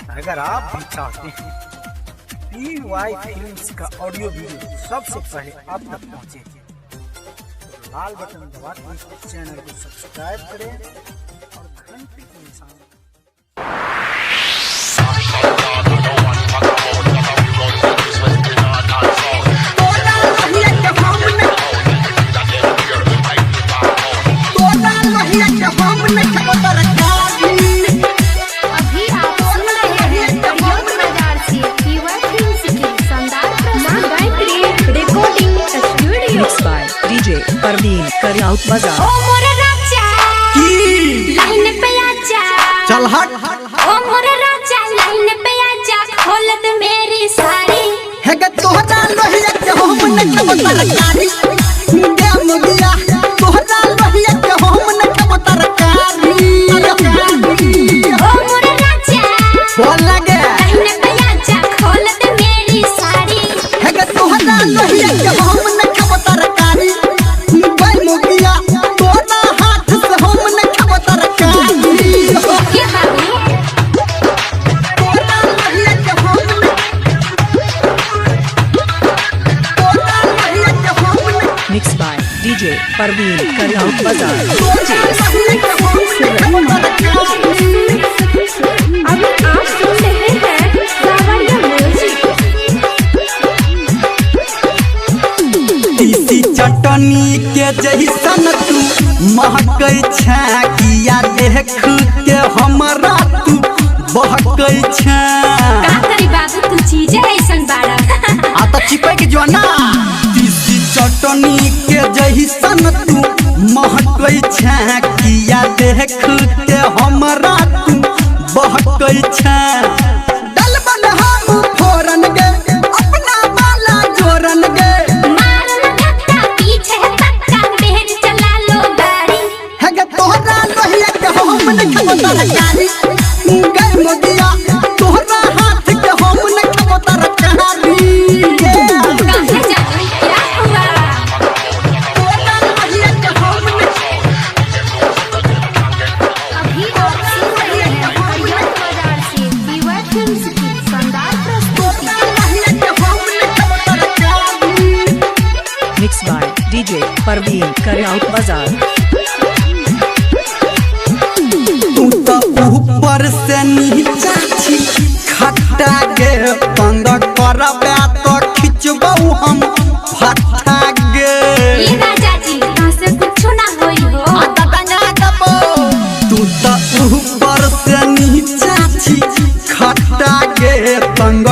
अगर आप भी चाहते हैं PY फिल्म्स का ऑडियो वीडियो सबसे पहले आप तक पहुंचे, तो लाल बटन दबा के चैनल को सब्सक्राइब करें और घंटी के निशान परवीन करियाउत बाजार। ओ मोर राजा लाइन पे आजा, चल हट। ओ मोर राजा लाइन पे आजा, खोल दे मेरी साड़ी है ग तोहरा लोहिया के हम न खब तरकारी दे मुगिया, तोहरा लोहिया के हम न खब तरकारी। ओ मोर राजा बोल लगे लाइन पे आजा, खोल दे मेरी साड़ी है ग तोहरा लोहिया के हम न खब तरकारी दे मुगिया, तोहरा हाथ से हम न खब तरकारी। के बाबू तोहरा लोहिया के हम न, तोहरा लोहिया के हम न, मिक्स बाय डीजे परवीन करियाउत बाजार। तोहरा लोहिया के हम न खब तरकारी। अभी आप सुन रहे हैं सावरिया म्यूजिक। तीसी चटनी के जैसन तू महकै छै, किया देख के हमरा तू बहकै छै। का करी बाबू तू चीज ऐसन बाड़ा आ त चिपै के जो ना, तीसी चटनी के जैसन तू महकै छै, किया देख के हमरा तू बहकै छै। डलबन हम फोरन गे अपना वाला जोरन गे, मारन धक्का पीछे पक्का तेज चला लो गाड़ी है गे तोहरा लोहिया के हम न खब तरकारी गै मोदिया, तोहरा हाथ के हम न खब तरकारी। कहाँ जाऊँ क्या हुआ तोहरा लोहिया के हम न, अभी आप सुन रहे हैं हरियाणा बाजार से PY फिल्म्स की शानदार प्रस्तुति। तोहरा लोहिया के हम न खब तरकारी। मिक्स बाय डीजे परवीन करियाउत बाजार। तू तो ऊपर से नीचा छी खट्टा गे, पंग करबे तो खिचबौ हम फट्टा गे। ये राजा जी यहाँ से कुछ ना होई हो। तू तो ऊपर से नीचा छी खट्टा गे, पंग